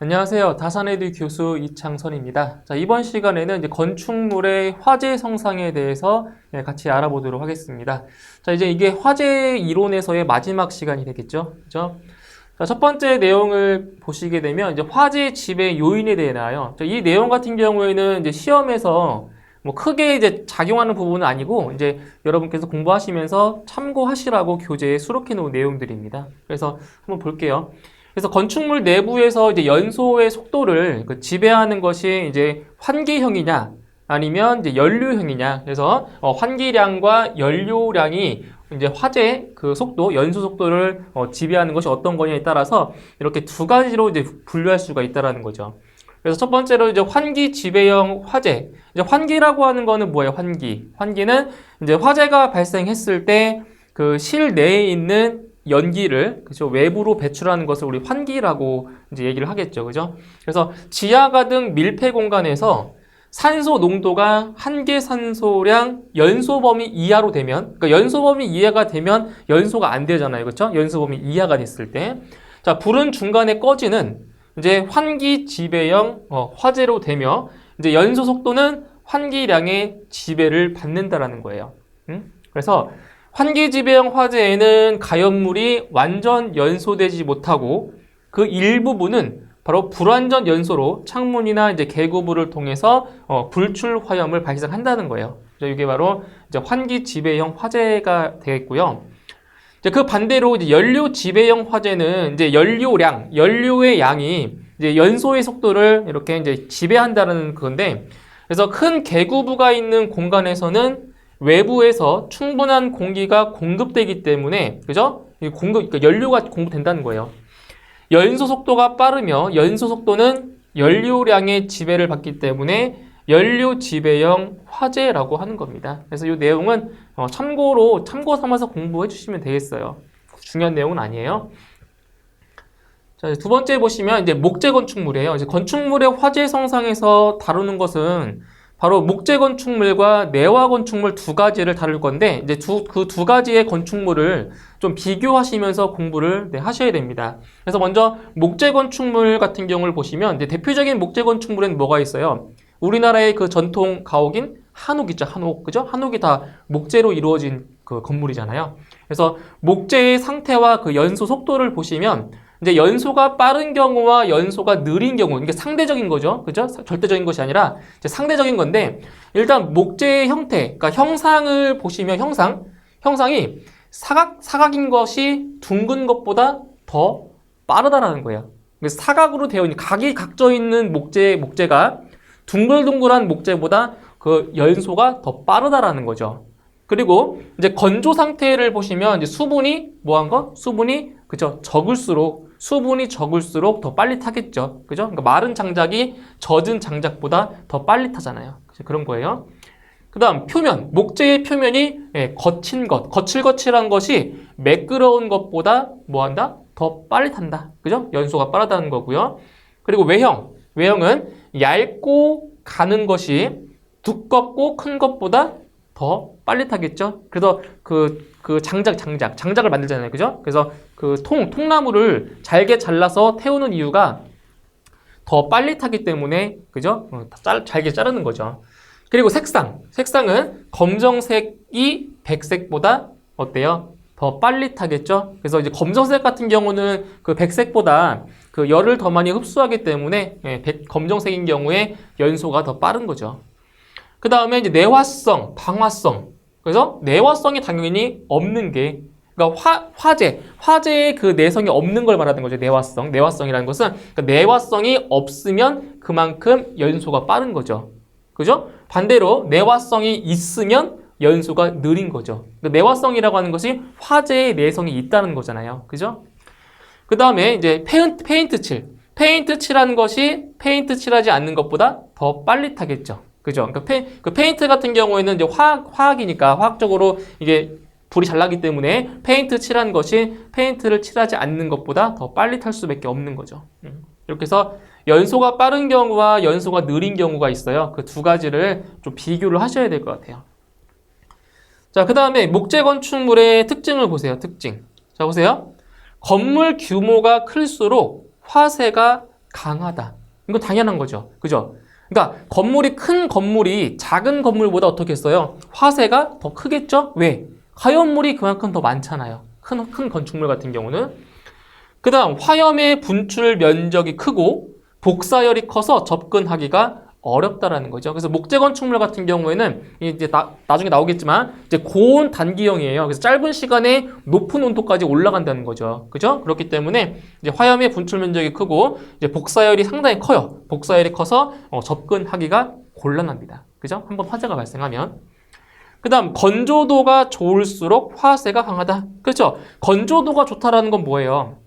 안녕하세요. 다산에듀 교수 이창선입니다. 자, 이번 시간에는 이제 건축물의 화재 성상에 대해서 같이 알아보도록 하겠습니다. 자, 이제 이게 화재 이론에서의 마지막 시간이 되겠죠. 그죠? 자, 첫 번째 내용을 보시게 되면 이제 화재 지배 요인에 대해 나와요. 자, 이 내용 같은 경우에는 이제 시험에서 뭐 크게 이제 작용하는 부분은 아니고 이제 여러분께서 공부하시면서 참고하시라고 교재에 수록해 놓은 내용들입니다. 그래서 한번 볼게요. 그래서 건축물 내부에서 이제 연소의 속도를 지배하는 것이 이제 환기형이냐 아니면 이제 연료형이냐. 그래서 환기량과 연료량이 이제 화재 그 속도, 연소 속도를 지배하는 것이 어떤 거냐에 따라서 이렇게 두 가지로 이제 분류할 수가 있다라는 거죠. 그래서 첫 번째로 이제 환기 지배형 화재. 이제 환기라고 하는 거는 뭐예요? 환기는 이제 화재가 발생했을 때 그 실내에 있는 연기를 그죠 외부로 배출하는 것을 우리 환기라고 이제 얘기를 하겠죠, 그죠? 그래서 지하 가등 밀폐 공간에서 산소 농도가 한계 산소량 연소 범위 이하로 되면, 그러니까 연소 범위 이하가 되면 연소가 안 되잖아요, 그렇죠? 연소 범위 이하가 됐을 때, 자 불은 중간에 꺼지는 이제 환기 지배형 화재로 되며, 이제 연소 속도는 환기량의 지배를 받는다라는 거예요. 그래서 환기 지배형 화재에는 가연물이 완전 연소되지 못하고 그 일부분은 바로 불완전 연소로 창문이나 이제 개구부를 통해서 불출 화염을 발생한다는 거예요. 이게 바로 이제 환기 지배형 화재가 되겠고요. 이제 그 반대로 이제 연료 지배형 화재는 이제 연료의 양이 이제 연소의 속도를 이렇게 이제 지배한다는 건데, 그래서 큰 개구부가 있는 공간에서는 외부에서 충분한 공기가 공급되기 때문에, 그죠? 그러니까 연료가 공급된다는 거예요. 연소 속도가 빠르며 연소 속도는 연료량의 지배를 받기 때문에 연료 지배형 화재라고 하는 겁니다. 그래서 이 내용은 참고 삼아서 공부해 주시면 되겠어요. 중요한 내용은 아니에요. 자, 두 번째 보시면 이제 목재 건축물이에요. 이제 건축물의 화재 성상에서 다루는 것은 바로 목재 건축물과 내화 건축물 두 가지를 다룰 건데, 이제 그 두 가지의 건축물을 좀 비교하시면서 공부를 하셔야 됩니다. 그래서 먼저 목재 건축물 같은 경우를 보시면 이제 대표적인 목재 건축물에는 뭐가 있어요? 우리나라의 그 전통 가옥인 한옥 있죠, 한옥. 그죠? 한옥이 다 목재로 이루어진 그 건물이잖아요. 그래서 목재의 상태와 그 연소 속도를 보시면 이제 연소가 빠른 경우와 연소가 느린 경우, 이게 상대적인 거죠. 그죠? 절대적인 것이 아니라 이제 상대적인 건데, 일단 목재의 형태, 그러니까 형상을 보시면 형상이 사각인 것이 둥근 것보다 더 빠르다라는 거예요. 사각으로 되어 있는, 각이 각져 있는 목재가 둥글둥글한 목재보다 그 연소가 더 빠르다라는 거죠. 그리고 이제 건조 상태를 보시면 이제 수분이 그죠? 수분이 적을수록 더 빨리 타겠죠. 그죠? 그러니까 마른 장작이 젖은 장작보다 더 빨리 타잖아요. 그런 거예요. 그 다음 목재의 표면이 거칠거칠한 것이 매끄러운 것보다 더 빨리 탄다. 그죠? 연소가 빠르다는 거고요. 그리고 외형은 얇고 가는 것이 두껍고 큰 것보다 더 빨리 타겠죠. 그래서 장작을 만들잖아요, 그죠? 그래서 그 통나무를 잘게 잘라서 태우는 이유가 더 빨리 타기 때문에, 그죠? 잘게 자르는 거죠. 그리고 색상은 검정색이 백색보다 어때요? 더 빨리 타겠죠. 그래서 이제 검정색 같은 경우는 그 백색보다 그 열을 더 많이 흡수하기 때문에 검정색인 경우에 연소가 더 빠른 거죠. 그 다음에 이제 내화성, 방화성. 그래서 내화성이 당연히 없는 게, 그러니까 화재의 그 내성이 없는 걸 말하는 거죠. 내화성이라는 것은 그러니까 내화성이 없으면 그만큼 연소가 빠른 거죠. 그죠? 반대로 내화성이 있으면 연소가 느린 거죠. 그러니까 내화성이라고 하는 것이 화재의 내성이 있다는 거잖아요. 그죠? 그 다음에 이제 페인트 칠하는 것이 페인트 칠하지 않는 것보다 더 빨리 타겠죠. 그죠? 그러니까 페인트 같은 경우에는 이제 화학이니까 화학적으로 이게 불이 잘 나기 때문에 페인트 칠한 것이 페인트를 칠하지 않는 것보다 더 빨리 탈 수밖에 없는 거죠. 이렇게 해서 연소가 빠른 경우와 연소가 느린 경우가 있어요. 그 두 가지를 좀 비교를 하셔야 될 것 같아요. 자, 그 다음에 목재 건축물의 특징을 보세요. 자, 보세요. 건물 규모가 클수록 화재가 강하다. 이거 당연한 거죠. 그죠? 그러니까 큰 건물이 작은 건물보다 어떻게 했어요? 화재가 더 크겠죠? 왜? 화염물이 그만큼 더 많잖아요. 큰 건축물 같은 경우는. 그 다음 화염의 분출 면적이 크고 복사열이 커서 접근하기가 어렵다라는 거죠. 그래서 목재 건축물 같은 경우에는 이제 나중에 나오겠지만 이제 고온 단기형이에요. 그래서 짧은 시간에 높은 온도까지 올라간다는 거죠. 그죠? 그렇기 때문에 이제 화염의 분출 면적이 크고 이제 복사열이 상당히 커요. 복사열이 커서 접근하기가 곤란합니다. 그죠? 한번 화재가 발생하면. 그 다음 건조도가 좋을수록 화재가 강하다. 그렇죠? 건조도가 좋다라는 건 뭐예요?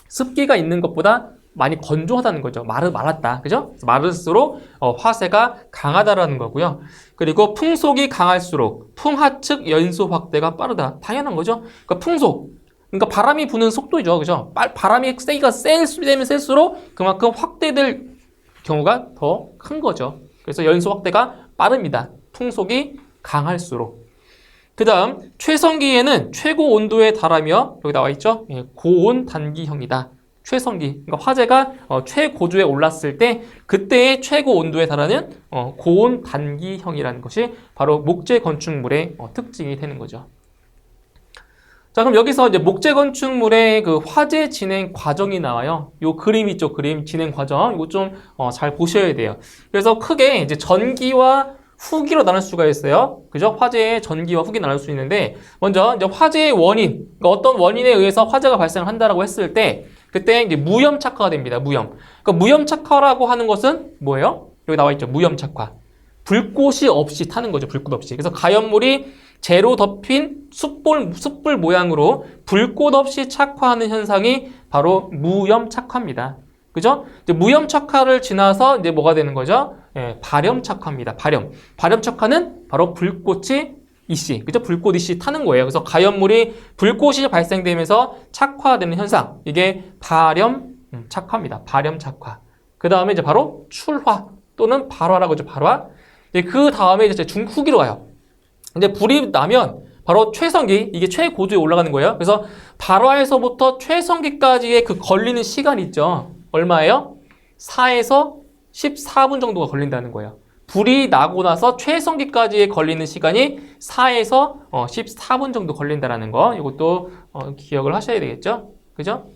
습기가 있는 것보다 많이 건조하다는 거죠. 말랐다. 그죠? 마를수록 화재가 강하다라는 거고요. 그리고 풍속이 강할수록 풍하측 연소 확대가 빠르다. 당연한 거죠. 그러니까 풍속. 그러니까 바람이 부는 속도죠. 그죠? 바람이 세기가 세면 셀수록 그만큼 확대될 경우가 더 큰 거죠. 그래서 연소 확대가 빠릅니다. 풍속이 강할수록. 그 다음 최성기에는 최고 온도에 달하며 여기 나와 있죠. 고온 단기형이다. 최성기, 그러니까 화재가 최고조에 올랐을 때 그때의 최고 온도에 달하는 고온 단기형이라는 것이 바로 목재 건축물의 특징이 되는 거죠. 자, 그럼 여기서 이제 목재 건축물의 그 화재 진행 과정이 나와요. 요 그림 있죠, 그림 진행 과정. 이거 좀 잘 보셔야 돼요. 그래서 크게 이제 전기와 후기로 나눌 수가 있어요. 그죠? 화재의 전기와 후기 나눌 수 있는데 먼저 이제 화재의 원인, 그러니까 어떤 원인에 의해서 화재가 발생을 한다라고 했을 때 그때 이제 무염착화가 됩니다. 무염. 그러니까 무염착화라고 하는 것은 뭐예요? 여기 나와 있죠. 무염착화. 불꽃이 없이 타는 거죠. 불꽃 없이. 그래서 가연물이 재로 덮인 숯불 모양으로 불꽃 없이 착화하는 현상이 바로 무염착화입니다. 그죠? 이제 무염착화를 지나서 이제 뭐가 되는 거죠? 발염착화입니다. 발염착화는 바로 불꽃이 이씨, 그죠? 불꽃 이씨 타는 거예요. 그래서 가연물이 불꽃이 발생되면서 착화되는 현상, 이게 발염착화입니다. 발염착화. 그 다음에 이제 바로 출화 또는 발화라고 하죠. 발화. 그 다음에 이제 후기로 가요. 이제 불이 나면 바로 최성기, 이게 최고조에 올라가는 거예요. 그래서 발화에서부터 최성기까지의 그 걸리는 시간 있죠. 얼마예요? 4에서 14분 정도가 걸린다는 거예요. 불이 나고 나서 최성기까지 걸리는 시간이 4에서 14분 정도 걸린다는 거. 이것도 기억을 하셔야 되겠죠? 그죠?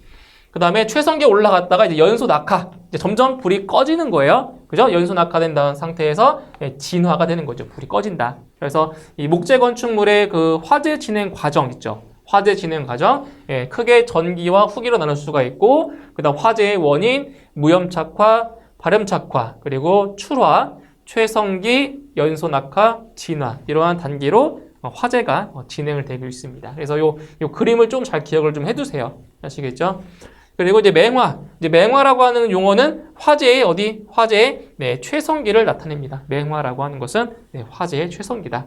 그 다음에 최성기에 올라갔다가 이제 연소 낙하. 이제 점점 불이 꺼지는 거예요. 그죠? 연소 낙하된 상태에서 진화가 되는 거죠. 불이 꺼진다. 그래서 이 목재 건축물의 그 화재 진행 과정 있죠. 화재 진행 과정, 크게 전기와 후기로 나눌 수가 있고, 그 다음 화재의 원인, 무염착화, 발염착화, 그리고 출화, 최성기, 연소낙하, 진화 이러한 단계로 화재가 진행을 되고 있습니다. 그래서 요 그림을 좀 잘 기억을 좀 해두세요. 아시겠죠? 그리고 이제 맹화, 맹화라고 하는 용어는 화재의 최성기를 나타냅니다. 맹화라고 하는 것은 화재의 최성기다.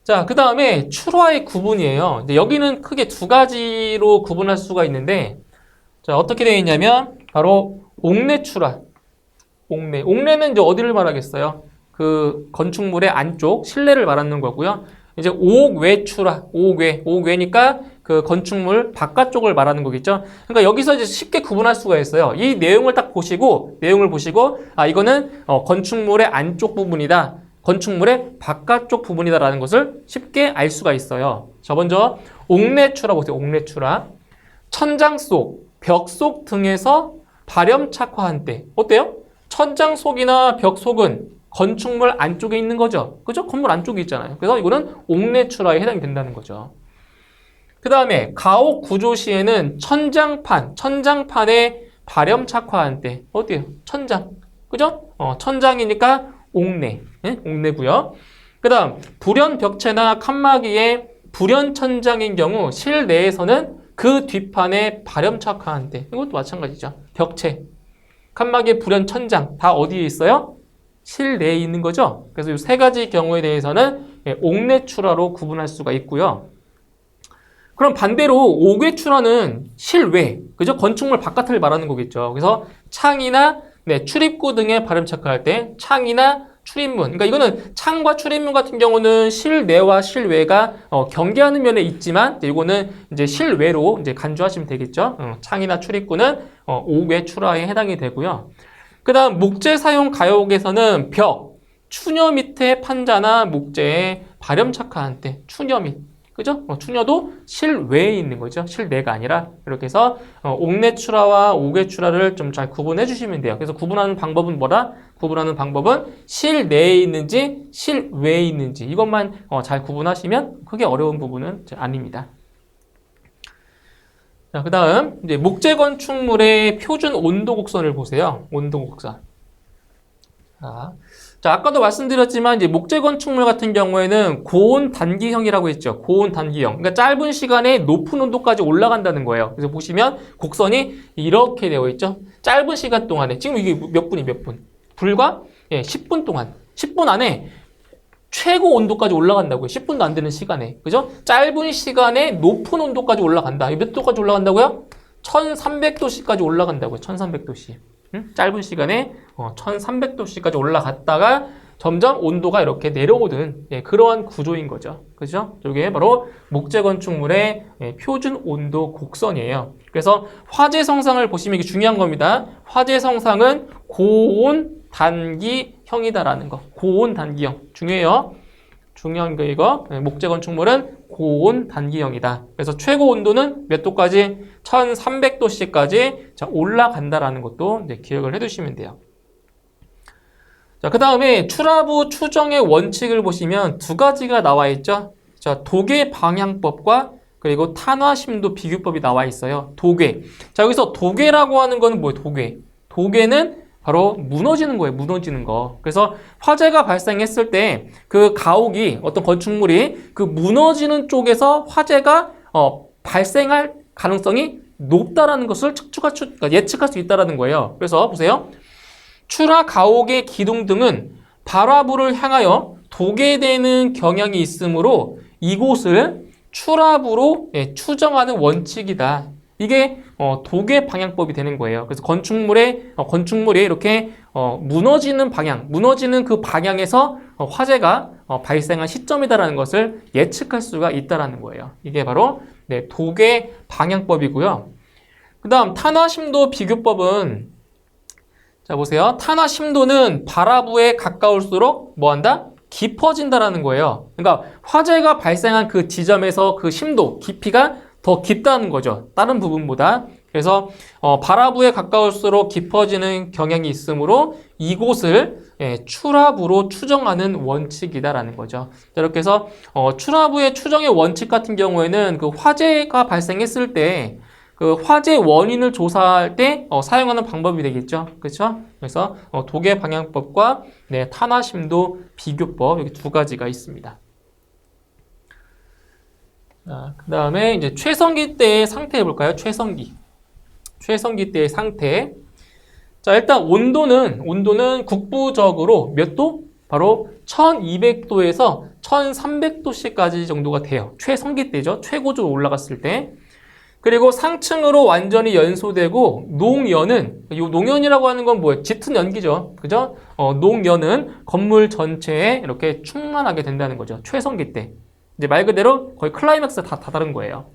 자, 그 다음에 출화의 구분이에요. 여기는 크게 두 가지로 구분할 수가 있는데, 자, 어떻게 되어 있냐면 바로 옥내 출화. 옥내는 이제 어디를 말하겠어요? 그 건축물의 안쪽, 실내를 말하는 거고요. 이제 옥외 출화, 옥외니까 그 건축물 바깥쪽을 말하는 거겠죠. 그러니까 여기서 이제 쉽게 구분할 수가 있어요. 이 내용을 딱 보시고, 아, 이거는 건축물의 안쪽 부분이다. 건축물의 바깥쪽 부분이다라는 것을 쉽게 알 수가 있어요. 자, 먼저 옥내 출화 보세요. 옥내 출화. 천장 속, 벽 속 등에서 발염착화한 때 어때요? 천장 속이나 벽 속은 건축물 안쪽에 있는 거죠. 그죠? 건물 안쪽에 있잖아요. 그래서 이거는 옥내 출하에 해당이 된다는 거죠. 그 다음에 가옥 구조 시에는 천장판에 발염착화한 때 어때요? 천장. 그죠? 천장이니까 옥내. 옥내고요. 그 다음 불연 벽체나 칸막이에 불연 천장인 경우 실내에서는 그 뒷판에 발염착화한 때 이것도 마찬가지죠. 벽체. 칸막이, 불연, 천장 다 어디에 있어요? 실내에 있는 거죠. 그래서 이 세 가지 경우에 대해서는 옥내 출하로 구분할 수가 있고요. 그럼 반대로 옥외 출하는 실외, 그죠? 건축물 바깥을 말하는 거겠죠. 그래서 창이나 출입구 등에 발염착화할 때 창이나 출입문. 그러니까 이거는 창과 출입문 같은 경우는 실내와 실외가 경계하는 면에 있지만 이거는 이제 실외로 이제 간주하시면 되겠죠. 창이나 출입구는 5개 출하에 해당이 되고요. 그다음 목재 사용 가역에서는 벽, 추녀 밑에 판자나 목재에 발염 착화한 때 추녀 밑, 그죠? 추녀도 실외에 있는 거죠. 실내가 아니라. 이렇게 해서 옥내 출하와 옥외 출하를 좀 잘 구분해 주시면 돼요. 그래서 구분하는 방법은 뭐라? 구분하는 방법은 실내에 있는지 실외에 있는지 이것만 잘 구분하시면 크게 어려운 부분은 아닙니다. 자, 그다음 이제 목재 건축물의 표준 온도 곡선을 보세요. 온도 곡선. 자, 아까도 말씀드렸지만 이제 목재 건축물 같은 경우에는 고온 단기형이라고 했죠. 고온 단기형. 그러니까 짧은 시간에 높은 온도까지 올라간다는 거예요. 그래서 보시면 곡선이 이렇게 되어 있죠. 짧은 시간 동안에 지금 이게 몇 분? 불과 10분 동안. 10분 안에 최고 온도까지 올라간다고요. 10분도 안 되는 시간에. 그죠? 짧은 시간에 높은 온도까지 올라간다. 몇 도까지 올라간다고요? 1300도씨까지 올라간다고요. 1300도씨. 짧은 시간에 1300도씨까지 올라갔다가 점점 온도가 이렇게 내려오는 그러한 구조인 거죠. 그죠? 이게 바로 목재 건축물의 표준 온도 곡선이에요. 그래서 화재 성상을 보시면 이게 중요한 겁니다. 화재 성상은 고온 단기형이다라는 거. 고온 단기형. 중요해요. 중요한 거 이거. 목재 건축물은 고온 단기형이다. 그래서 최고 온도는 몇 도까지? 1300도씨까지 올라간다라는 것도 이제 기억을 해두시면 돼요. 자, 그 다음에 출하부 추정의 원칙을 보시면 두 가지가 나와 있죠. 자, 도괴 방향법과 그리고 탄화심도 비교법이 나와 있어요. 도괴. 자, 여기서 도괴라고 하는 거는 뭐예요? 도괴. 도괴는 바로 무너지는 거예요. 무너지는 거. 그래서 화재가 발생했을 때 그 가옥이 어떤 건축물이 그 무너지는 쪽에서 화재가 발생할 가능성이 높다라는 것을 그러니까 예측할 수 있다라는 거예요. 그래서 보세요. 출하 가옥의 기둥 등은 발화부를 향하여 도개되는 경향이 있으므로 이곳을 출하부로 추정하는 원칙이다. 이게 도괴 방향법이 되는 거예요. 그래서 건축물이 이렇게 무너지는 방향, 무너지는 그 방향에서 화재가 발생한 시점이다라는 것을 예측할 수가 있다라는 거예요. 이게 바로 도괴 방향법이고요. 그다음 탄화심도 비교법은 자 보세요. 탄화심도는 발화부에 가까울수록 뭐한다? 깊어진다라는 거예요. 그러니까 화재가 발생한 그 지점에서 그 심도, 깊이가 더 깊다는 거죠. 다른 부분보다. 그래서 발화부에 가까울수록 깊어지는 경향이 있으므로 이곳을 출하부로 추정하는 원칙이다라는 거죠. 이렇게 해서 출하부의 추정의 원칙 같은 경우에는 그 화재가 발생했을 때 그 화재 원인을 조사할 때 사용하는 방법이 되겠죠. 그렇죠? 그래서 도괴 방향법과 탄화심도 비교법 여기 두 가지가 있습니다. 그 다음에 이제 최성기 때의 상태 해볼까요? 최성기 때의 상태. 자, 일단 온도는 국부적으로 몇 도? 바로 1200도에서 1300도씨까지 정도가 돼요. 최성기 때죠. 최고조로 올라갔을 때. 그리고 상층으로 완전히 연소되고 농연은, 이 농연이라고 하는 건 뭐예요? 짙은 연기죠. 그죠? 농연은 건물 전체에 이렇게 충만하게 된다는 거죠. 최성기 때. 이제 말 그대로 거의 클라이맥스가 다 다른 거예요.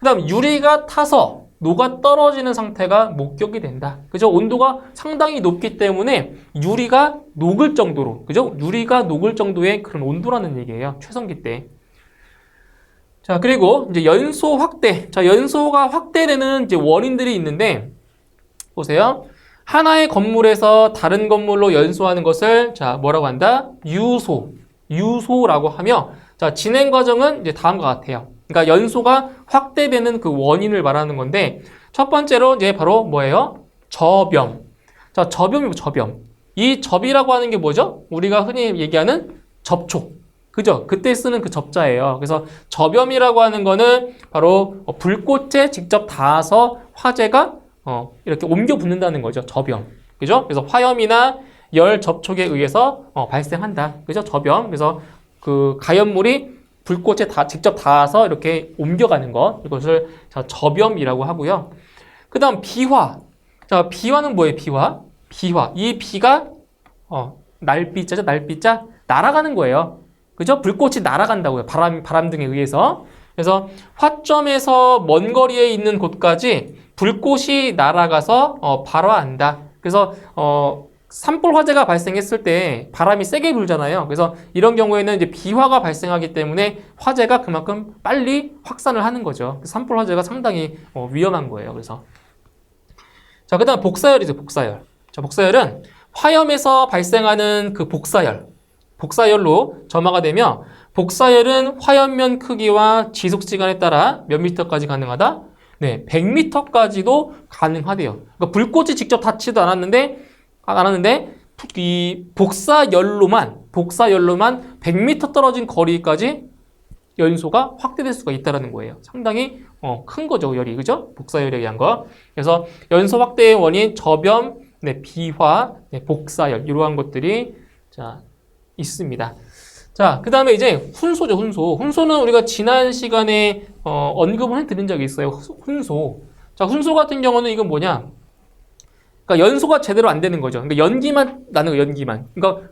그 다음 유리가 타서 녹아 떨어지는 상태가 목격이 된다. 그죠? 온도가 상당히 높기 때문에 유리가 녹을 정도로, 그죠? 유리가 녹을 정도의 그런 온도라는 얘기예요. 최성기 때. 자, 그리고 이제 연소 확대. 자, 연소가 확대되는 이제 원인들이 있는데, 보세요. 하나의 건물에서 다른 건물로 연소하는 것을, 자, 뭐라고 한다? 유소라고 하며, 자, 진행 과정은 이제 다음과 같아요. 그러니까 연소가 확대되는 그 원인을 말하는 건데, 첫 번째로 이제 바로 뭐예요? 저병. 자, 저병이고 저병. 이 접이라고 하는 게 뭐죠? 우리가 흔히 얘기하는 접촉. 그죠? 그때 쓰는 그 접자예요. 그래서 저염이라고 하는 거는 바로 불꽃에 직접 닿아서 화재가 이렇게 옮겨 붙는다는 거죠. 저염. 그죠? 그래서 화염이나 열 접촉에 의해서 발생한다. 그죠? 저염. 그래서 그 가연물이 불꽃에 직접 닿아서 이렇게 옮겨가는 것. 이것을 저염이라고 하고요. 그 다음 비화. 자, 비화는 뭐예요? 비화. 이 비가 날비자죠. 날비자 날아가는 거예요. 그죠? 불꽃이 날아간다고요. 바람 등에 의해서. 그래서 화점에서 먼 거리에 있는 곳까지 불꽃이 날아가서 발화한다. 그래서 산불 화재가 발생했을 때 바람이 세게 불잖아요. 그래서 이런 경우에는 이제 비화가 발생하기 때문에 화재가 그만큼 빨리 확산을 하는 거죠. 산불 화재가 상당히 위험한 거예요. 그래서 자, 그다음 복사열이죠. 복사열. 자, 복사열은 화염에서 발생하는 그 복사열로 점화가 되며 복사열은 화염면 크기와 지속 시간에 따라 몇 미터까지 가능하다? 네, 100m까지도 가능하대요. 그러니까 불꽃이 직접 닿지도 않았는데 이 복사열로만 100m 떨어진 거리까지 연소가 확대될 수가 있다는 거예요. 상당히 큰 거죠, 열이. 그죠? 복사열에 의한 거. 그래서 연소 확대의 원인 저변, 네, 비화, 네, 복사열 이러한 것들이 자 있습니다. 자, 그 다음에 이제 훈소죠, 훈소. 훈소는 우리가 지난 시간에 언급을 해드린 적이 있어요. 훈소. 자, 훈소 같은 경우는 이건 뭐냐? 그러니까 연소가 제대로 안 되는 거죠. 그러니까 연기만 나는 거예요, 연기만. 그러니까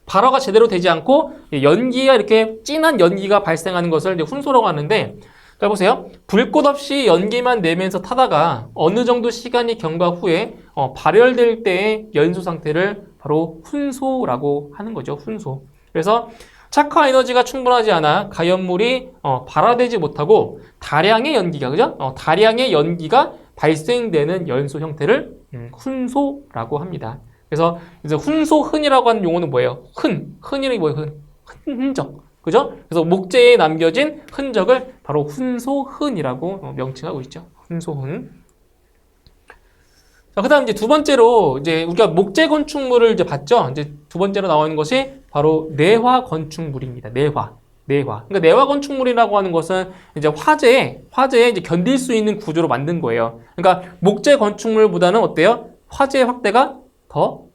발화가 제대로 되지 않고 연기가 이렇게 진한 연기가 발생하는 것을 이제 훈소라고 하는데, 자, 보세요. 불꽃 없이 연기만 내면서 타다가 어느 정도 시간이 경과 후에 발열될 때의 연소 상태를 바로 훈소라고 하는 거죠. 훈소. 그래서 착화 에너지가 충분하지 않아 가연물이 발화되지 못하고 다량의 연기가, 그죠? 다량의 연기가 발생되는 연소 형태를 훈소라고 합니다. 그래서 이제 훈소흔이라고 하는 용어는 뭐예요? 흔이라는 게 뭐예요? 흔적, 그죠? 그래서 목재에 남겨진 흔적을 바로 훈소흔이라고 명칭하고 있죠. 훈소흔. 자, 그다음 이제 두 번째로 이제 우리가 목재 건축물을 이제 봤죠. 이제 두 번째로 나오는 것이 바로 내화 건축물입니다. 내화. 그러니까 내화 건축물이라고 하는 것은 이제 화재에 이제 견딜 수 있는 구조로 만든 거예요. 그러니까 목재 건축물보다는 어때요? 화재 확대가 더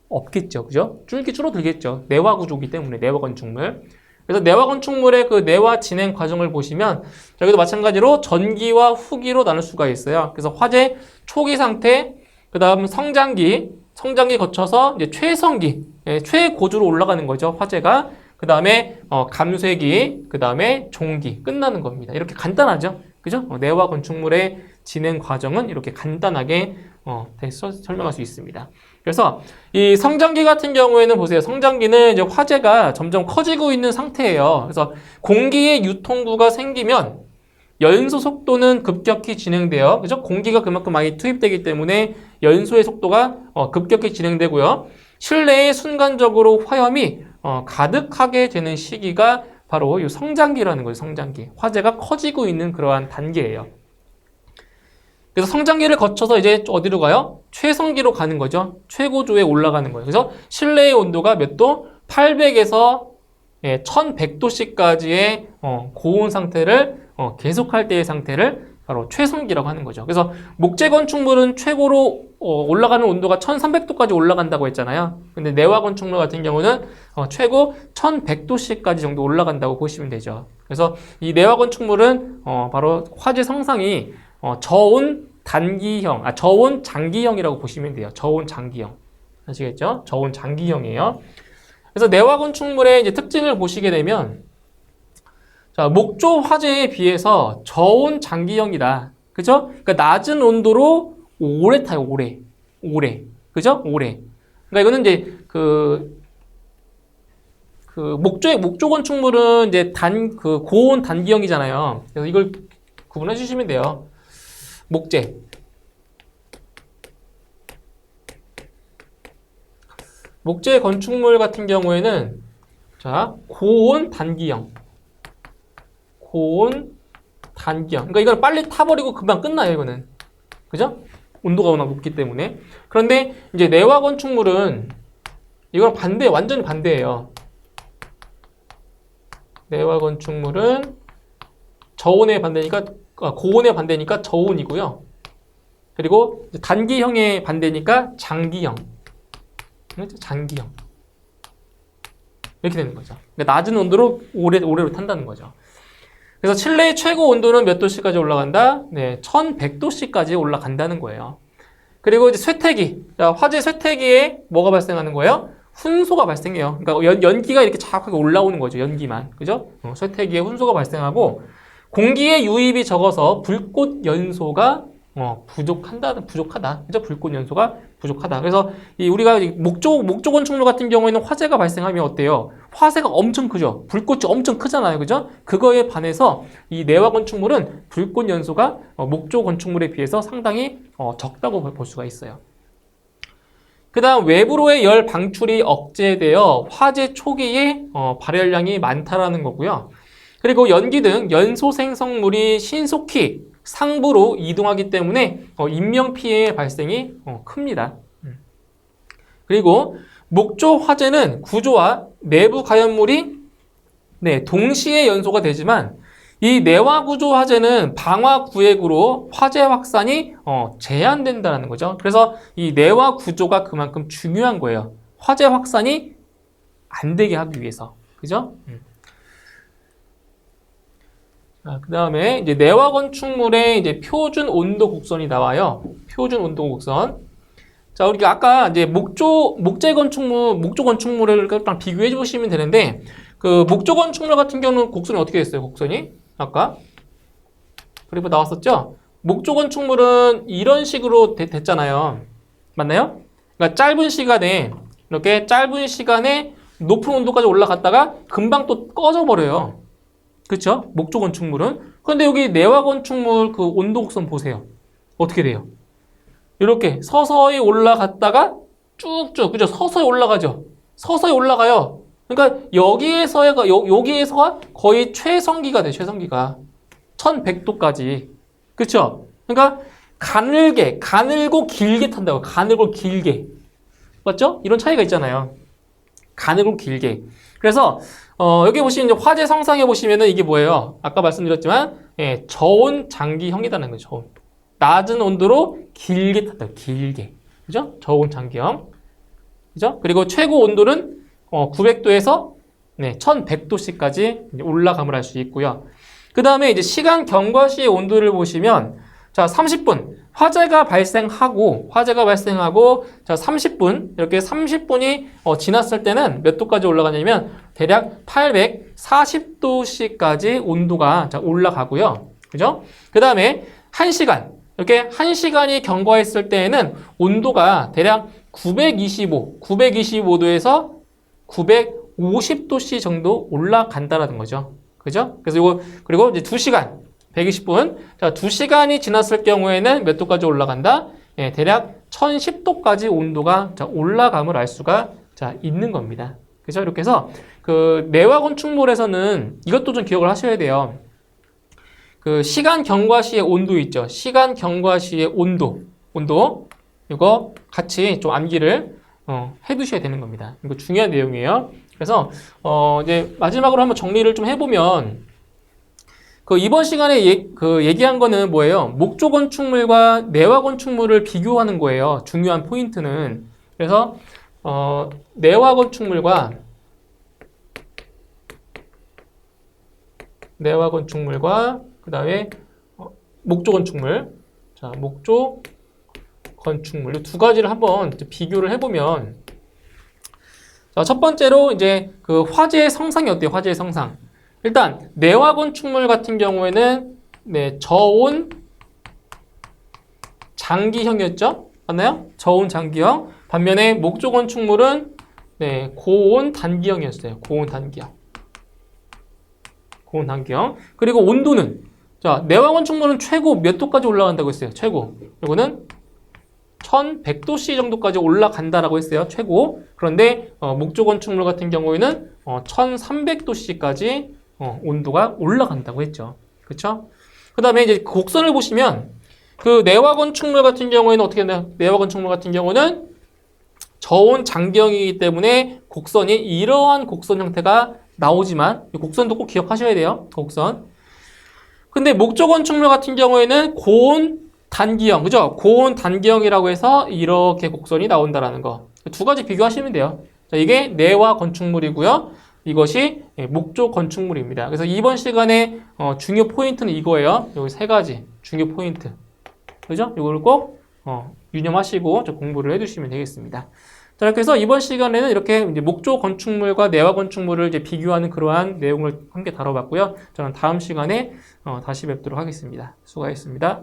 없겠죠. 그죠? 줄어들겠죠. 내화 구조이기 때문에 내화 건축물. 그래서 내화 건축물의 그 내화 진행 과정을 보시면 여기도 마찬가지로 전기와 후기로 나눌 수가 있어요. 그래서 화재 초기 상태, 그 다음 성장기 거쳐서 이제 최성기, 최고조로 올라가는 거죠. 화재가. 그 다음에 감쇄기, 그 다음에 종기 끝나는 겁니다. 이렇게 간단하죠. 그죠? 내화 건축물의 진행 과정은 이렇게 간단하게 설명할 수 있습니다. 그래서 이 성장기 같은 경우에는 보세요. 성장기는 이제 화재가 점점 커지고 있는 상태예요. 그래서 공기의 유통구가 생기면 연소 속도는 급격히 진행돼요. 그죠? 공기가 그만큼 많이 투입되기 때문에 연소의 속도가 급격히 진행되고요. 실내에 순간적으로 화염이 가득하게 되는 시기가 바로 이 성장기라는 거예요. 성장기. 화재가 커지고 있는 그러한 단계예요. 그래서 성장기를 거쳐서 이제 어디로 가요? 최성기로 가는 거죠. 최고조에 올라가는 거예요. 그래서 실내의 온도가 몇 도? 800에서 1100도씨까지의 고온 상태를 계속할 때의 상태를 바로 최성기라고 하는 거죠. 그래서 목재 건축물은 최고로 올라가는 온도가 1300도까지 올라간다고 했잖아요. 근데 내화 건축물 같은 경우는 최고 1100도씨까지 정도 올라간다고 보시면 되죠. 그래서 이 내화 건축물은 바로 화재 성상이 저온 장기형이라고 보시면 돼요. 저온 장기형. 아시겠죠? 저온 장기형이에요. 그래서 내화 건축물의 이제 특징을 보시게 되면, 자, 목조 화재에 비해서 저온 장기형이다. 그죠? 그러니까 낮은 온도로 오래 타요, 오래. 그죠? 오래. 그러니까 이거는 이제 목조 건축물은 이제 고온 단기형이잖아요. 그래서 이걸 구분해 주시면 돼요. 목재 건축물 같은 경우에는 자, 고온 단기형. 그러니까 이걸 빨리 타버리고 금방 끝나요, 이거는. 그죠? 온도가 워낙 높기 때문에. 그런데 이제 내화 건축물은 이건 완전히 반대예요. 내화 건축물은 고온의 반대니까 저온이고요. 그리고 단기형의 반대니까 장기형. 장기형. 이렇게 되는 거죠. 그러니까 낮은 온도로 오래로 탄다는 거죠. 그래서 실내의 최고 온도는 몇 도씨까지 올라간다? 네, 1100도씨까지 올라간다는 거예요. 그리고 이제 쇠퇴기. 자, 화재 쇠퇴기에 뭐가 발생하는 거예요? 훈소가 발생해요. 그러니까 연기가 이렇게 자욱하게 올라오는 거죠. 연기만. 그죠? 쇠퇴기에 훈소가 발생하고 공기의 유입이 적어서 불꽃 연소가 부족하다. 그죠? 불꽃 연소가 부족하다. 그래서 우리가 목조 건축물 같은 경우에는 화재가 발생하면 어때요? 화재가 엄청 크죠. 불꽃이 엄청 크잖아요. 그죠? 그거에 반해서 이 내화 건축물은 불꽃 연소가 목조 건축물에 비해서 상당히 적다고 볼 수가 있어요. 그 다음 외부로의 열 방출이 억제되어 화재 초기에 발열량이 많다라는 거고요. 그리고 연기 등 연소 생성물이 신속히 상부로 이동하기 때문에 인명피해 발생이 큽니다. 그리고 목조 화재는 구조와 내부 가연물이 동시에 연소가 되지만 이 내화 구조 화재는 방화 구획으로 화재 확산이 제한된다는 거죠. 그래서 이 내화 구조가 그만큼 중요한 거예요. 화재 확산이 안 되게 하기 위해서. 그죠? 그 다음에 이제 내화 건축물의 이제 표준 온도 곡선이 나와요. 표준 온도 곡선. 자, 우리가 아까 이제 목조 건축물을 비교해 보시면 되는데, 그 목조 건축물 같은 경우는 곡선이 어떻게 됐어요? 곡선이 아까 그리고 나왔었죠. 목조 건축물은 이런 식으로 됐잖아요. 맞나요? 그러니까 이렇게 짧은 시간에 높은 온도까지 올라갔다가 금방 또 꺼져 버려요. 그렇죠? 목조 건축물은. 그런데 여기 내화 건축물 그 온도 곡선 보세요. 어떻게 돼요? 이렇게 서서히 올라갔다가 쭉쭉, 그죠? 서서히 올라가죠. 서서히 올라가요. 그러니까 여기에서가 거의 최성기가 돼요. 최성기가 1100도까지. 그렇죠? 그러니까 가늘고 길게 탄다고. 가늘고 길게. 맞죠? 이런 차이가 있잖아요. 가늘고 길게. 그래서 여기 보시면 이제 화재 성상에 보시면은 이게 뭐예요? 아까 말씀드렸지만 저온 장기형이라는 거죠. 저온. 낮은 온도로 길게 탄다. 길게. 그죠? 저온 장기형. 그죠? 그리고 최고 온도는 900도에서 1100도씨까지 올라감을 할 수 있고요. 그 다음에 이제 시간 경과 시의 온도를 보시면 자, 30분. 화재가 발생하고 자, 30분. 이렇게 30분이 지났을 때는 몇 도까지 올라가냐면 대략 840도씨까지 온도가 올라가고요. 그죠? 그 다음에 1시간. 이렇게 1시간이 경과했을 때에는 온도가 대략 925도에서 950도씨 정도 올라간다라는 거죠. 그죠? 그래서 그리고 이제 2시간, 120분. 자, 2시간이 지났을 경우에는 몇 도까지 올라간다? 대략 1010도까지 온도가 올라감을 알 수가 있는 겁니다. 그죠? 이렇게 해서 그 내화 건축물에서는 이것도 좀 기억을 하셔야 돼요. 그 시간 경과 시의 온도 있죠. 시간 경과 시의 온도. 이거 같이 좀 암기를 해 두셔야 되는 겁니다. 이거 중요한 내용이에요. 그래서 이제 마지막으로 한번 정리를 좀 해보면 그 이번 시간에 얘기한 거는 뭐예요? 목조 건축물과 내화 건축물을 비교하는 거예요. 중요한 포인트는. 그래서 내화 건축물과 그 다음에 목조 건축물. 자, 목조 건축물 이 두 가지를 한번 비교를 해보면, 자, 첫 번째로 이제 그 화재의 성상이 어때요? 화재의 성상. 일단 내화 건축물 같은 경우에는 저온 장기형이었죠? 맞나요? 저온 장기형. 반면에 목조 건축물은 고온 단기형이었어요. 고온 단기형. 그리고 온도는, 자, 내화 건축물은 최고 몇 도까지 올라간다고 했어요? 최고. 이거는 1100도씨 정도까지 올라간다라고 했어요. 최고. 그런데 목조 건축물 같은 경우에는 1300도씨까지 온도가 올라간다고 했죠. 그렇죠? 그 다음에 이제 곡선을 보시면 그 내화 건축물 같은 경우에는 어떻게 되나요? 내화 건축물 같은 경우는 저온 장기형이기 때문에 곡선이 이러한 곡선 형태가 나오지만 이 곡선도 꼭 기억하셔야 돼요. 곡선. 근데 목조 건축물 같은 경우에는 고온 단기형, 그죠? 고온 단기형이라고 해서 이렇게 곡선이 나온다라는 거. 두 가지 비교하시면 돼요. 자, 이게 내화 건축물이고요. 이것이 목조 건축물입니다. 그래서 이번 시간에 중요 포인트는 이거예요. 여기 세 가지 중요 포인트. 그죠? 이걸 꼭 유념하시고 공부를 해두시면 되겠습니다. 자, 이렇게 해서 이번 시간에는 이렇게 이제 목조 건축물과 내화 건축물을 이제 비교하는 그러한 내용을 함께 다뤄봤고요. 저는 다음 시간에 다시 뵙도록 하겠습니다. 수고하셨습니다.